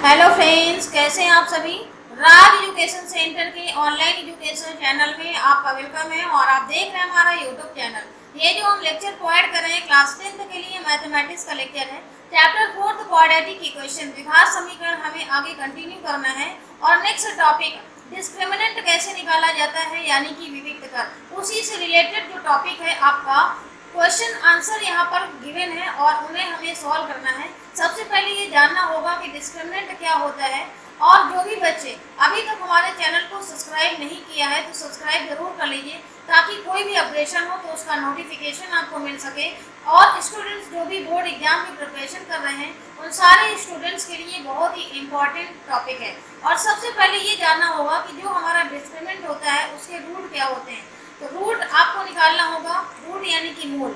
Hello friends, कैसे हैं आप सभी। राज एजुकेशन सेंटर के ऑनलाइन एजुकेशन चैनल में आपका वेलकम है और आप देख रहे हैं हमारा यूट्यूब चैनल। ये जो हम लेक्चर प्रोवाइड कर रहे हैं क्लास 10th के लिए मैथमेटिक्स का लेक्चर है। चैप्टर 4 क्वाड्रेटिक इक्वेशन द्विघात समीकरण हमें आगे कंटिन्यू करना है। और नेक्स्ट टॉपिक डिस्क्रिमिनेंट कैसे निकाला जाता है यानी कि विविक्त कर, उसी से रिलेटेड जो टॉपिक है आपका क्वेश्चन आंसर यहाँ पर गिवन है और उन्हें हमें सॉल्व करना है। सबसे पहले ये जानना होगा कि डिस्क्रिमिनेंट क्या होता है। और जो भी बच्चे अभी तक हमारे चैनल को सब्सक्राइब नहीं किया है तो सब्सक्राइब जरूर कर लीजिए, ताकि कोई भी अपडेशन हो तो उसका नोटिफिकेशन आपको मिल सके। और स्टूडेंट्स जो भी बोर्ड एग्जाम की प्रिपरेशन कर रहे हैं उन सारे स्टूडेंट्स के लिए बहुत ही इम्पोर्टेंट टॉपिक है। और सबसे पहले ये जानना होगा कि जो हमारा डिस्क्रिमिनेंट होता है उसके रूट क्या होते हैं। तो रूट आपको निकालना होगा, रूट यानी कि मूल।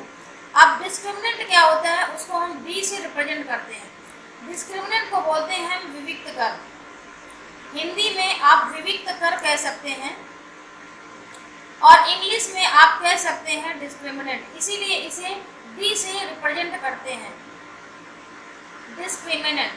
अब डिस्क्रिमिनेंट क्या होता है उसको हम बी से रिप्रेजेंट करते हैं। डिस्क्रिमिनेंट को बोलते हैं हम विविक्त कर, हिंदी में आप विविक्त कर कह सकते हैं और इंग्लिश में आप कह सकते हैं डिस्क्रिमिनेंट, इसीलिए इसे डी से रिप्रेजेंट करते हैं, डिस्क्रिमिनेंट।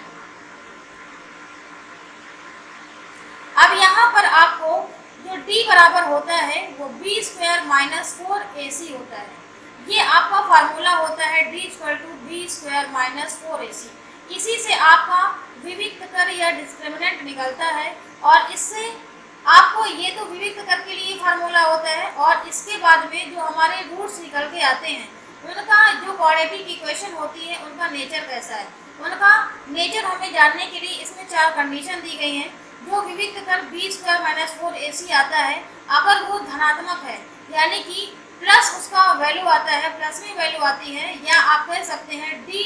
अब यहाँ पर आपको जो d बराबर होता है वो बी स्क्वायर माइनस 4ac होता है। ये आपका फार्मूला होता है d equal to B square minus 4ac। इसी से आपका विविक्त कर या डिस्क्रिमिनेंट निकलता है। और इससे आपको ये तो विविक्त कर के लिए फार्मूला होता है और इसके बाद में जो हमारे रूट्स निकल के आते हैं उनका जो क्वाड्रेटिक इक्वेशन होती है उनका नेचर कैसा है, उनका नेचर हमें जानने के लिए इसमें 4 कंडीशन दी गई हैं। जो विविक्त कर बी स्क्वायर माइनस 4ac आता है, अगर वो धनात्मक है यानी कि प्लस उसका वैल्यू आता है, प्लस में वैल्यू आती है, या आप कह सकते हैं d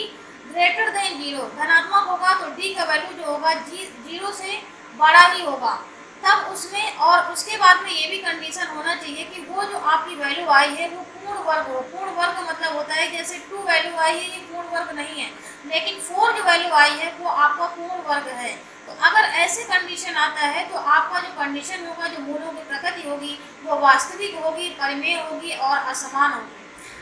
ग्रेटर देन 0 धनात्मक होगा तो d का वैल्यू जो होगा 0 से बड़ा ही होगा तब उसमें। और उसके बाद में ये भी कंडीशन होना चाहिए कि वो जो आपकी वैल्यू आई है वो पूर्ण वर्ग हो। पूर्ण वर्ग मतलब होता है जैसे 2 वैल्यू आई है ये पूर्ण वर्ग नहीं है, लेकिन 4 जो वैल्यू आई है वो आपका पूर्ण वर्ग है। तो अगर ऐसे कंडीशन आता है तो आपका जो कंडीशन होगा, जो मूलों की प्रकृति होगी वो वास्तविक होगी, परिमेय होगी और असमान होगी।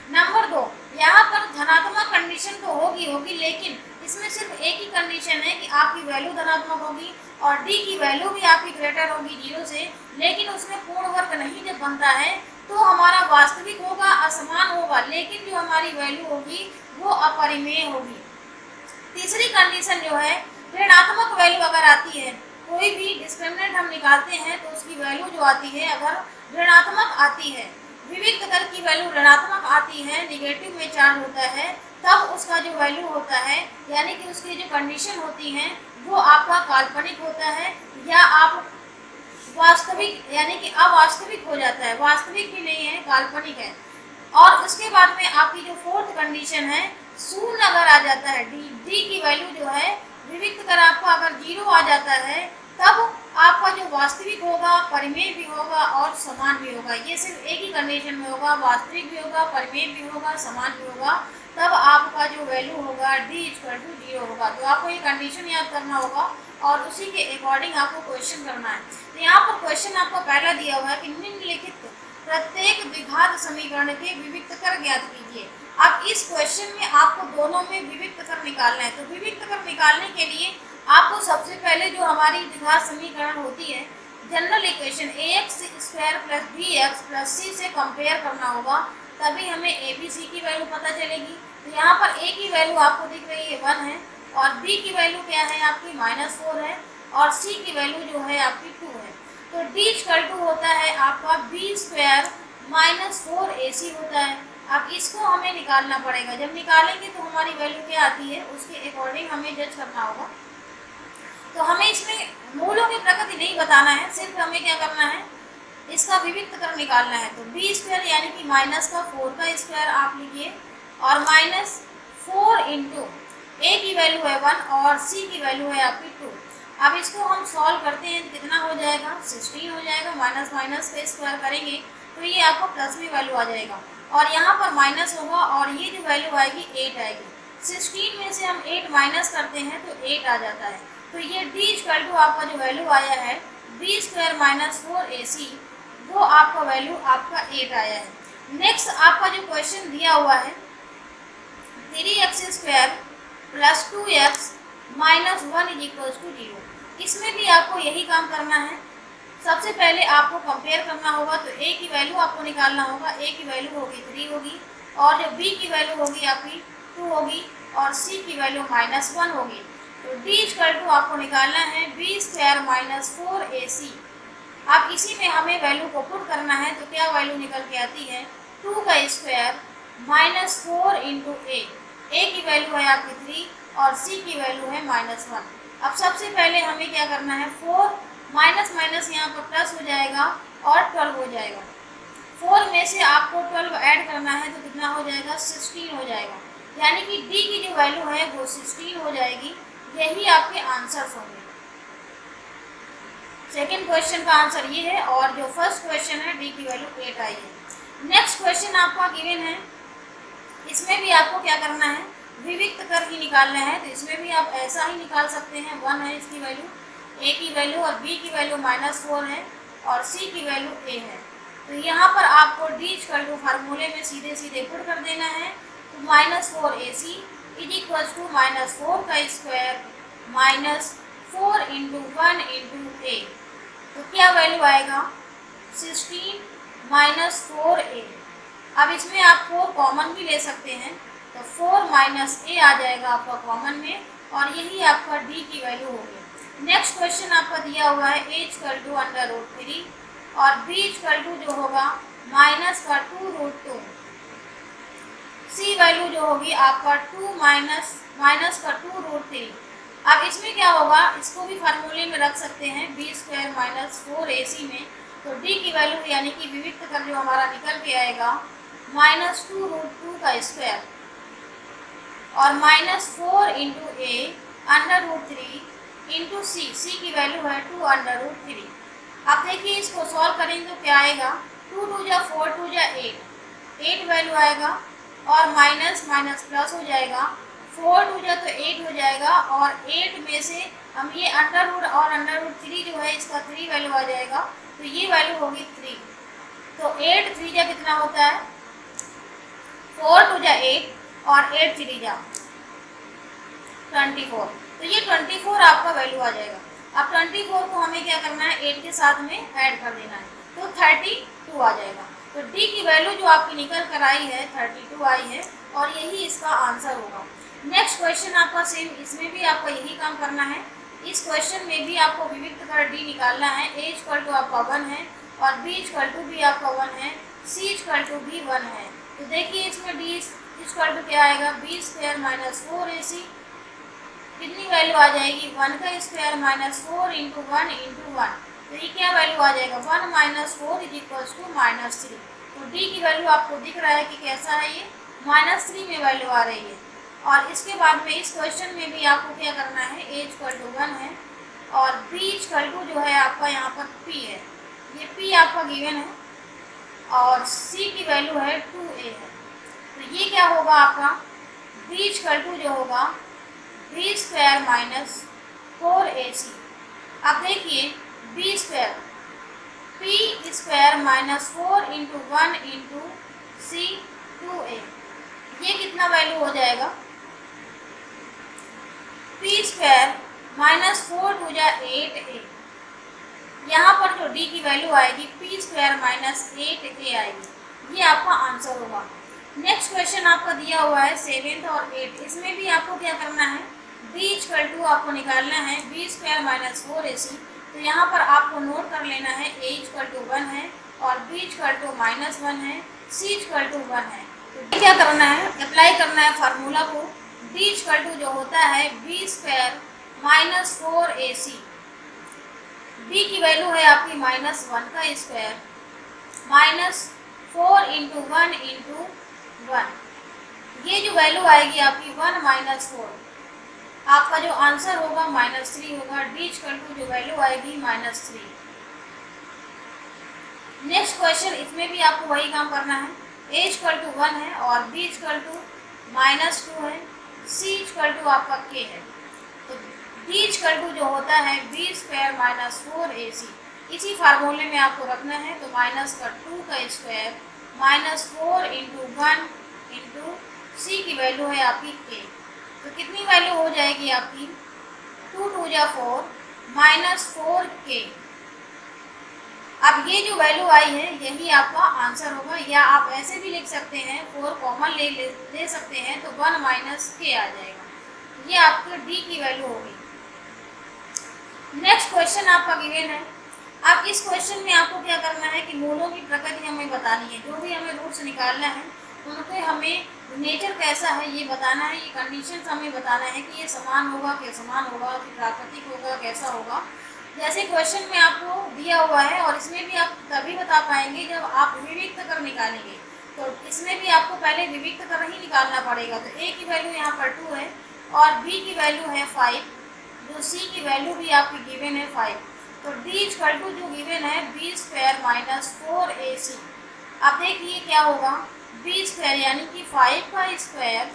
नंबर 2, यहाँ पर धनात्मक कंडीशन तो होगी, लेकिन इसमें सिर्फ एक ही कंडीशन है कि आपकी वैल्यू धनात्मक होगी और डी की वैल्यू भी आपकी ग्रेटर होगी 0 से, लेकिन उसमें पूर्ण वर्ग नहीं जब बनता है तो हमारा वास्तविक होगा, असमान होगा, लेकिन जो हमारी वैल्यू होगी वो अपरिमेय होगी। तीसरी कंडीशन जो है, ऋणात्मक वैल्यू अगर आती है, कोई भी डिस्क्रिमिनेंट हम निकालते हैं तो उसकी वैल्यू जो आती है अगर ऋणात्मक आती है, विविक्त कर की वैल्यू ऋणात्मक आती है, निगेटिव में चार्ज होता है, तब उसका जो वैल्यू होता है यानी कि उसकी जो कंडीशन होती है वो आपका काल्पनिक होता है, या आप वास्तविक यानी कि अवास्तविक हो जाता है, वास्तविक भी नहीं है, काल्पनिक है। और उसके बाद में आपकी जो फोर्थ कंडीशन है, शून्य अगर आ जाता है, डी की वैल्यू जो है विविक्त कर आपका अगर 0 आ जाता है तब आपका जो वास्तविक होगा, परिमेय भी होगा और समान भी होगा। ये सिर्फ एक ही कंडीशन में होगा, वास्तविक भी होगा, परिमेय भी होगा, समान भी होगा, तब आपका जो वैल्यू होगा d इक्वल टू 0 होगा। तो आपको ये कंडीशन याद करना होगा और उसी के अकॉर्डिंग आपको क्वेश्चन करना है। तो यहाँ पर क्वेश्चन आपको पहला दिया हुआ है कि निम्नलिखित प्रत्येक द्विघात समीकरण के विविक्त कर ज्ञात कीजिए। अब इस क्वेश्चन में आपको दोनों में विविक्त कर निकालना है। तो विविक्त कर निकालने के लिए आपको सबसे पहले जो हमारी द्विघात समीकरण होती है, general equation ax square plus bx plus c से कंपेयर करना होगा, तभी हमें a b c की वैल्यू पता चलेगी। तो यहाँ पर a की वैल्यू आपको दिख रही है 1 है और b की वैल्यू क्या है आपकी -4 है और c की वैल्यू जो है आपकी 2 है। तो d इक्वल टू होता है आपका b स्क्वायर माइनस 4ac होता है। अब इसको हमें निकालना पड़ेगा, जब निकालेंगे तो हमारी वैल्यू क्या आती है उसके अकॉर्डिंग हमें जज करना होगा। तो हमें इसमें मूलों की प्रकृति नहीं बताना है, सिर्फ हमें क्या करना है, इसका विविक्त कर निकालना है। तो बी स्क्वायर यानी कि माइनस का 4 का स्क्वायर आप लिखिए और माइनस 4 इंटू ए की वैल्यू है 1 और सी की वैल्यू है आपकी 2। अब इसको हम सॉल्व करते हैं, कितना हो जाएगा 16 हो जाएगा, माइनस माइनस का स्क्वायर करेंगे तो ये आपको प्लस में वैल्यू आ जाएगा और यहाँ पर माइनस होगा और ये जो वैल्यू आएगी 8 आएगी। 16 में से हम 8 माइनस करते हैं तो 8 आ जाता है। तो ये d इक्वल टू आपका जो वैल्यू आया है बी स्क्वायर माइनस 4ac, वो आपका वैल्यू आपका 8 आया है। नेक्स्ट आपका जो क्वेश्चन दिया हुआ है 3x square plus 2x minus one is equal to 0। इसमें भी आपको यही काम करना है। सबसे पहले आपको कंपेयर करना होगा, तो a की वैल्यू आपको निकालना होगा। a की वैल्यू होगी 3 होगी, और जो b की वैल्यू होगी आपकी 2 होगी, और c की वैल्यू -1 होगी। तो d इक्वल टू आपको निकालना है b स्क्वायर माइनस 4ac। अब इसी में हमें वैल्यू को पुट करना है, तो क्या वैल्यू निकल के आती है, 2 का स्क्वायर माइनस 4 इंटू a की वैल्यू है आपकी 3 और c की वैल्यू है -1। अब सबसे पहले हमें क्या करना है, 4 माइनस माइनस यहाँ पर प्लस हो जाएगा और 12 हो जाएगा। 4 में से आपको 12 ऐड करना है, तो कितना हो जाएगा, 16 हो जाएगा। यानी कि d की जो वैल्यू है वो 16 हो जाएगी। यही आपके आंसर्स होंगे। सेकेंड क्वेश्चन का आंसर ये है, और जो फर्स्ट क्वेश्चन है d की वैल्यू 8 आई है। नेक्स्ट क्वेश्चन आपका गिवन है, इसमें भी आपको क्या करना है, विविक्त कर ही निकालना है। तो इसमें भी आप ऐसा ही निकाल सकते हैं, 1 है इसकी वैल्यू, a की वैल्यू, और b की वैल्यू -4 है, और c की वैल्यू a है। तो यहाँ पर आपको d इक्वल टू फार्मूले में सीधे सीधे पुट कर देना है। तो -4ac इज इक्वल टू -4 का स्क्वायर -4 इंटू 1 इंटू a। तो क्या वैल्यू आएगा, 16 -4a। अब इसमें आप 4 कॉमन भी ले सकते हैं, तो 4 माइनस a आ जाएगा आपका कॉमन में, और यही आपका d की वैल्यू होगी। नेक्स्ट क्वेश्चन आपका दिया हुआ है a इक्वल टू √3 और b इक्वल टू जो होगा -2√2। c वैल्यू जो होगी आपका 2 -2√3। अब इसमें क्या होगा, इसको भी फार्मूले में रख सकते हैं, b स्क्वायर -4ac में। तो d की वैल्यू यानी कि विविक्त कर जो हमारा निकल के आएगा -2√2 का स्क्वायर, और -4 इंटू a √3 इंटू c की वैल्यू है 2√3। अब देखिए इसको सॉल्व करेंगे तो क्या आएगा, 2 2 जा 4 2 जा 8 वैल्यू आएगा, और माइनस माइनस प्लस हो जाएगा, 4 2 जा तो 8 हो जाएगा, और 8 में से हम ये √, और √3 जो है इसका 3 वैल्यू आ जाएगा, तो ये वैल्यू होगी 3। तो 8 3 जा कितना होता है, 4 2 जा 8, और 8 3 जा 24। तो ये 24 आपका वैल्यू आ जाएगा। अब 24 को हमें क्या करना है, 8 के साथ में ऐड कर देना है, तो 32 आ जाएगा। तो d की वैल्यू जो आपकी निकल कर आई है 32 आई है, और यही इसका आंसर होगा। नेक्स्ट क्वेश्चन आपका सेम, इसमें भी आपको यही काम करना है। इस क्वेश्चन में भी आपको विविक्त कर d निकालना है। a इक्वल टू आपका 1 है, और b इक्वल टू भी आपका 1 है, c इक्वल टू भी 1 है। तो देखिए इसमें d इक्वल टू क्या आएगा, b स्क्वायर -4ac, कितनी वैल्यू आ जाएगी, 1 का स्क्वायर -4 इंटू 1 इंटू 1। तो ये क्या वैल्यू आ जाएगा, 1 - 4 इज इक्वल टू -3। तो d की वैल्यू आपको दिख रहा है कि कैसा है, ये -3 में वैल्यू आ रही है। और इसके बाद में इस क्वेश्चन में भी आपको क्या करना है, a इक्वल टू 1 है, और b इक्वल टू जो है आपका यहाँ पर p है, ये p आपका गिवन है, और c की वैल्यू है 2a है। तो ये क्या होगा आपका, b इक्वल टू जो होगा b स्क्वायर -4ac। अब देखिए b square, p square -4 into 1 into c 2a, ये कितना वैल्यू हो जाएगा, p स्क्वायर -4 2 जा 8a। यहाँ पर जो d की वैल्यू आएगी p स्क्वायर -8a आएगी। ये आपका आंसर होगा। नेक्स्ट क्वेश्चन आपका दिया हुआ है 7th और 8th। इसमें भी आपको क्या करना है, b इक्वल टू आपको निकालना है b स्क्वायर -4ac। तो यहाँ पर आपको नोट कर लेना है, a इक्वल टू 1 है, और b इक्वल टू -1 है, c इक्वल टू 1 है। तो क्या करना है, अप्लाई करना है फार्मूला को। d इक्वल टू जो होता है b स्क्वायर -4ac, b की वैल्यू है आपकी -1 का स्क्वायर, -4 इंटू 1 इंटू 1। ये जो वैल्यू आएगी आपकी 1 - 4, आपका जो आंसर होगा -3 होगा। d इक्वल टू जो वैल्यू आएगी -3। नेक्स्ट क्वेश्चन, इसमें भी आपको वही काम करना है। a इक्वल टू 1 है, और b इक्वल टू -2 है, c इक्वल टू आपका k है। तो d इक्वल टू जो होता है b स्क्वायर -4ac, इसी फार्मूले में आपको रखना है। तो -2 का स्क्वायर -4 इंटू 1 इंटू c की वैल्यू है आपकी k। तो कितनी वैल्यू हो जाएगी आपकी, 2 2 जा 4 -4k। अब ये जो वैल्यू आई है यही आपका आंसर होगा, या आप ऐसे भी लिख सकते हैं, 4 कॉमन ले सकते हैं तो 1 - k आ जाएगा। ये आपके डी की वैल्यू होगी। नेक्स्ट क्वेश्चन आपका गिवन है। अब इस क्वेश्चन में आपको क्या करना है कि मूलों की प्रकृति हमें बतानी है, जो भी हमें रूट्स निकालना है उनके हमें नेचर कैसा है ये बताना है, ये कंडीशंस हमें बताना है कि ये समान होगा कि असमान होगा कि प्राकृतिक होगा कैसा होगा। जैसे क्वेश्चन में आपको दिया हुआ है, और इसमें भी आप तभी बता पाएंगे जब आप विविक्त कर निकालेंगे। तो इसमें भी आपको पहले विविक्त कर ही निकालना पड़ेगा। तो ए की वैल्यू यहाँ पर 2 है और बी की वैल्यू है 5, जो सी की वैल्यू भी आपकी गिवन है 5। तो डी इक्वल टू जो गिवन है b² - 4ac। अब देखिए क्या होगा, b² यानी कि 5 का स्क्वायर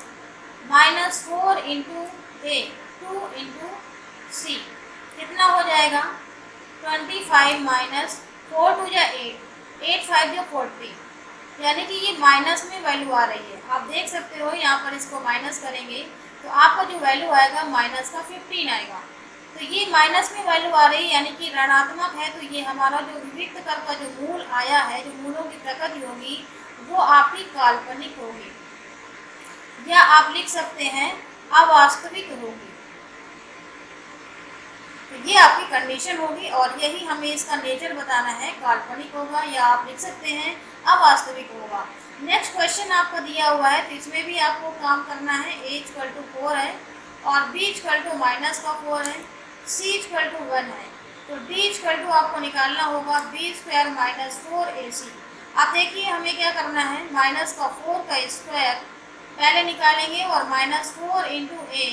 -4 इंटू ए 2 इंटू सी कितना हो जाएगा 25 -4 2 जा 8 8 5 जो 40, यानी कि ये माइनस में वैल्यू आ रही है। आप देख सकते हो यहाँ पर इसको माइनस करेंगे तो आपका जो वैल्यू आएगा माइनस का 15 आएगा। तो ये माइनस में वैल्यू आ रही है यानी कि ऋणात्मक है। तो ये हमारा जो विविक्त कर का जो मूल आया है, जो मूलों की प्रकृति होगी वो आपकी काल्पनिक होगी, या आप लिख सकते हैं अवास्तविक होगी। तो ये आपकी कंडीशन होगी और यही हमें इसका नेचर बताना है, काल्पनिक होगा या आप लिख सकते हैं अवास्तविक होगा। नेक्स्ट क्वेश्चन आपका दिया हुआ है, तो इसमें भी आपको काम करना है। a = 4 है और b = -4 है, c = 1 है। तो d = आपको निकालना होगा b² - 4ac। अब देखिए हमें क्या करना है, -4 का स्क्वायर पहले निकालेंगे और -4 इंटू ए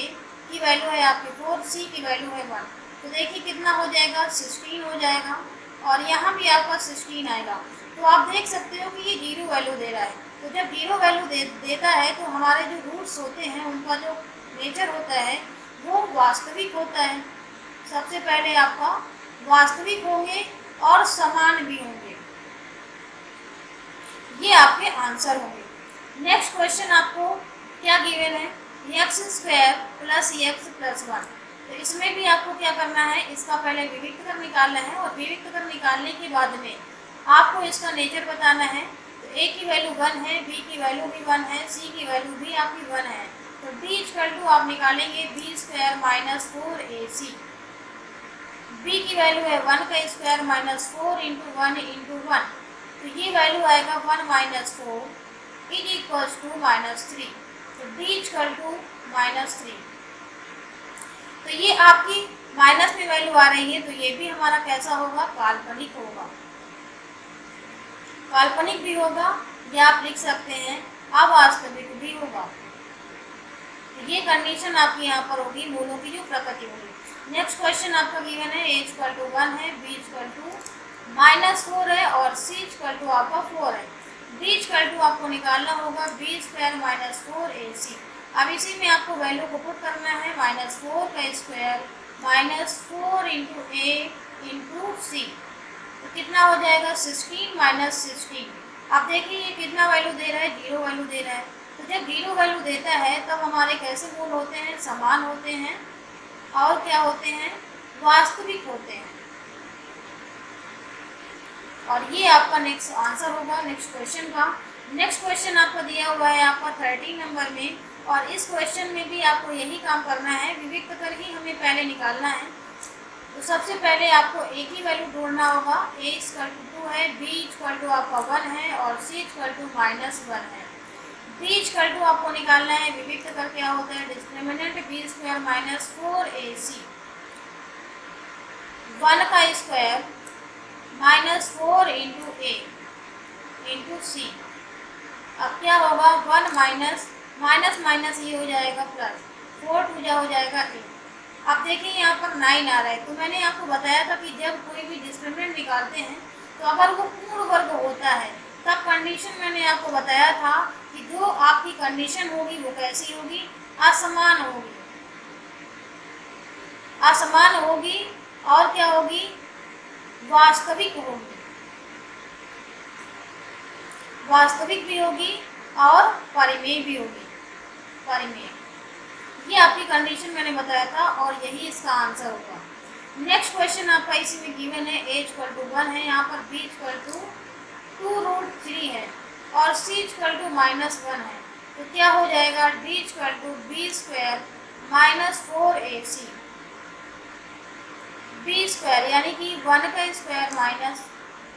की वैल्यू है आपकी 4, सी की वैल्यू है 1। तो देखिए कितना हो जाएगा 16 हो जाएगा, और यहाँ भी आपका 16 आएगा। तो आप देख सकते हो कि ये 0 वैल्यू दे रहा है। तो जब 0 वैल्यू देता है तो हमारे जो रूट्स होते हैं उनका जो नेचर होता है वो वास्तविक होता है। सबसे पहले आपका वास्तविक होंगे और समान भी होंगे, ये आपके आंसर होंगे। नेक्स्ट क्वेश्चन आपको क्या गिवन है, x² + x + 1। तो इसमें भी आपको क्या करना है, इसका पहले विविक्त कर निकालना है और विविक्त कर निकालने के बाद में आपको इसका नेचर बताना है। तो a की वैल्यू 1 है, b की वैल्यू भी 1 है, c की वैल्यू भी आपकी 1 है। तो d = आप निकालेंगे b² - 4ac। b की वैल्यू है 1 का स्क्वायर -4 इंटू 1 इंटू 1। तो ये वैल्यू आएगा 1 - 4 = -3। तो d = -3। तो ये आपकी माइनस में वैल्यू आ रही है, तो ये भी हमारा कैसा होगा, काल्पनिक होगा। काल्पनिक भी होगा या आप लिख सकते हैं अवास्तविक भी होगा। तो ये कंडीशन आपकी यहाँ पर होगी मूलों की जो प्रकृति होगी। नेक्स्ट क्वेश्चन आपका गिवन है, a = 1 है, b = -4 है और c = आपका 4 है। d = आपको निकालना होगा b² - 4ac। अब इसी में आपको वैल्यू को पुट करना है, -4 का स्क्वायर -4 इंटू ए इंटू सी। तो कितना हो जाएगा 16 - 16। अब देखिए ये कितना वैल्यू दे रहा है, 0 वैल्यू दे रहा है। तो जब 0 वैल्यू देता है तब हमारे कैसे मूल होते हैं, समान होते हैं और क्या होते हैं, वास्तविक होते हैं। और ये आपका नेक्स्ट आंसर होगा नेक्स्ट क्वेश्चन का। नेक्स्ट क्वेश्चन आपको दिया हुआ है आपका 13 नंबर में, और इस क्वेश्चन में भी आपको यही काम करना है, विविक्त कर ही हमें पहले निकालना है। तो सबसे पहले आपको a की वैल्यू ढूंढना होगा। a = 2 है, b = आपका 1 है और c = -1 है। d = आपको निकालना है, विविक्त कर क्या होता है, डिस्क्रिमिनेंट b² - 4ac। 1 का स्क्वायर -4 इंटू ए इंटू सी। अब क्या होगा, 1 माइनस ये हो जाएगा प्लस, 4 2 जा हो जाएगा 8। अब देखिए यहाँ पर 9 आ रहा है। तो मैंने आपको बताया था कि जब कोई भी डिस्क्रिमिनेंट निकालते हैं तो अगर वो पूर्ण वर्ग होता है तब कंडीशन मैंने आपको बताया था कि जो आपकी कंडीशन होगी वो कैसी होगी, असमान होगी। असमान होगी और क्या होगी, वास्तविक होगी। वास्तविक भी होगी और परिमेय भी होगी। परिमेय, ये आपकी कंडीशन मैंने बताया था और यही इसका आंसर होगा। नेक्स्ट क्वेश्चन आपका इसी में गिवन है, a इक्वल टू 1 है, यहाँ पर b इक्वल टू 2√3 है और c इक्वल टू -1 है। तो क्या हो जाएगा, d equal to b square minus 4ac, b square यानी कि 1 का square minus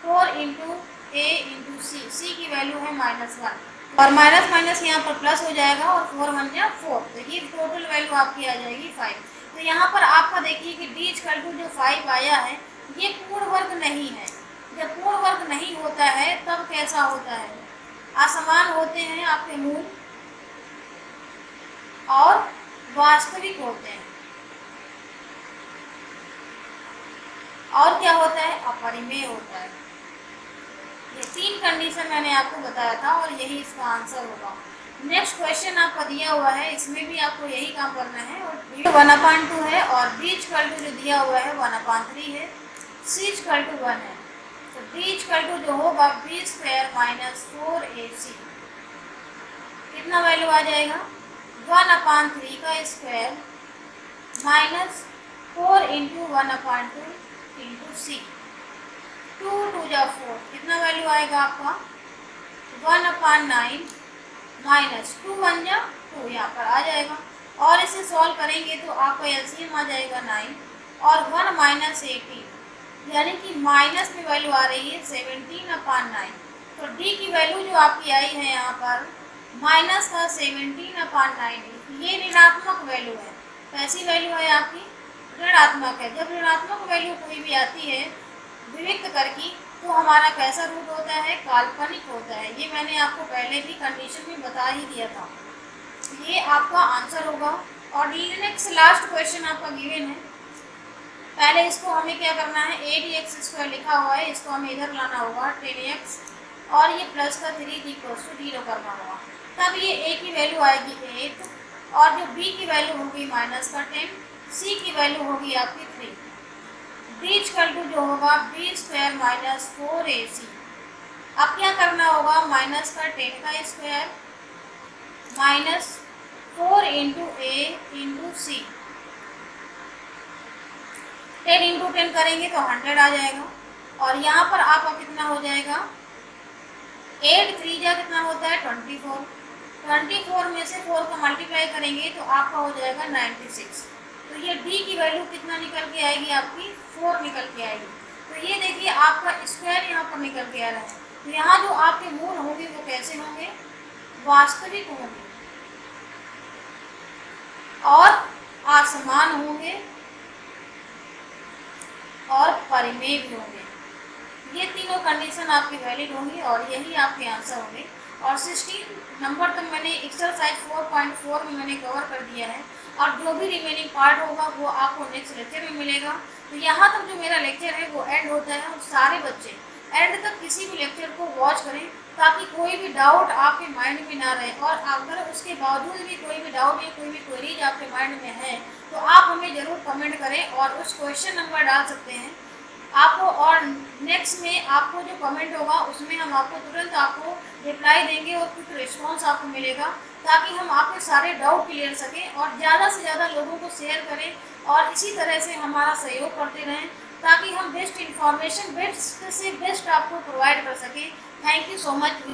4 into a into c की वैल्यू है -1 और माइनस माइनस यहाँ पर प्लस हो जाएगा और 4 1 जा 4, तो ये टोटल वैल्यू आपकी आ जाएगी 5। तो यहाँ पर आपका देखिए कि d इक्वल टू जो 5 आया है ये पूर्ण वर्ग नहीं है। जब पूर्ण वर्ग नहीं होता है तब कैसा होता है, असमान होते हैं आपके मूल और वास्तविक होते हैं, और क्या होता है, अपरिमेय होता है। ये 3 कंडीशन मैंने आपको बताया था और यही इसका आंसर होगा। नेक्स्ट क्वेश्चन आपका दिया हुआ है, इसमें भी आपको यही काम करना है और 1/2 है और d इक्वल टू जो दिया हुआ है 1/3 है, c इक्वल टू 1 है। तो d इक्वल टू जो होगा b स्क्वायर माइनस 4ac, कितना वैल्यू आ जाएगा, 1/3 का square minus 4 into 1/2 into c, 2 2 जा 4, कितना वैल्यू आएगा आपका 1/9 माइनस 2 1 जा 2, यहाँ पर आ जाएगा। और इसे सॉल्व करेंगे तो आपका एलसीएम आ जाएगा 9 और 1 माइनस 18 यानी कि माइनस में वैल्यू आ रही है 17/9। तो डी की वैल्यू जो आपकी आई है यहाँ पर माइनस का 17/9, ये ऋणात्मक वैल्यू है। कैसी वैल्यू है आपकी, ऋणात्मक है। जब ऋणात्मक वैल्यू कोई भी आती है विविक्त करके तो हमारा कैसा रूट होता है, काल्पनिक होता है। ये मैंने आपको पहले भी कंडीशन में बता ही दिया था। ये आपका आंसर होगा। और नेक्स्ट लास्ट क्वेश्चन आपका गिवन है, पहले इसको हमें क्या करना है, 8x² लिखा हुआ है, इसको हमें इधर लाना होगा 10x और ये प्लस का 3 इक्वल्स टू 0 करना होगा, तब ये a की वैल्यू आएगी 8 और जो b की वैल्यू होगी माइनस का 10, c की वैल्यू होगी आपकी 3। d इक्वल टू जो होगा b स्क्वायर माइनस 4ac। अब क्या करना होगा, माइनस का 10 का square minus 4 into a into C, 10 into 10 करेंगे तो 100 आ जाएगा और यहाँ पर आपका कितना हो जाएगा, 8 3 जा कितना होता है 24, 24 में से 4 का मल्टीप्लाई करेंगे तो आपका हो जाएगा 96। तो ये d की वैल्यू कितना निकल के आएगी आपकी, 4 निकल के आएगी। तो ये देखिए आपका स्क्वायर यहाँ पर निकल के आ रहा है। तो यहाँ जो आपके मूल होंगे वो कैसे होंगे, वास्तविक होंगे और असमान होंगे और परिमेय भी होंगे। ये तीनों कंडीशन आपकी वैलिड होंगी और यही आपके आंसर होंगे। और 16 नंबर तक मैंने एक्सरसाइज 4.4 में मैंने कवर कर दिया है और जो भी रिमेनिंग पार्ट होगा वो आपको नेक्स्ट लेक्चर में मिलेगा। तो यहाँ तक जो मेरा लेक्चर है वो एंड होता है और सारे बच्चे एंड तक किसी भी लेक्चर को वॉच करें ताकि कोई भी डाउट आपके माइंड में ना रहे। और अगर उसके बावजूद भी कोई भी डाउट या कोई भी क्वेरीज आपके माइंड में है तो आप हमें ज़रूर कमेंट करें और उस क्वेश्चन नंबर डाल सकते हैं आपको। और नेक्स्ट में आपको जो कमेंट होगा उसमें हम आपको तुरंत आपको रिप्लाई देंगे और कुछ रिस्पॉन्स आपको मिलेगा ताकि हम आपके सारे डाउट क्लियर सकें और ज़्यादा से ज़्यादा लोगों को शेयर करें और इसी तरह से हमारा सहयोग करते रहें ताकि हम बेस्ट इन्फॉर्मेशन बेस्ट से बेस्ट आपको प्रोवाइड कर सकें। Thank you so much.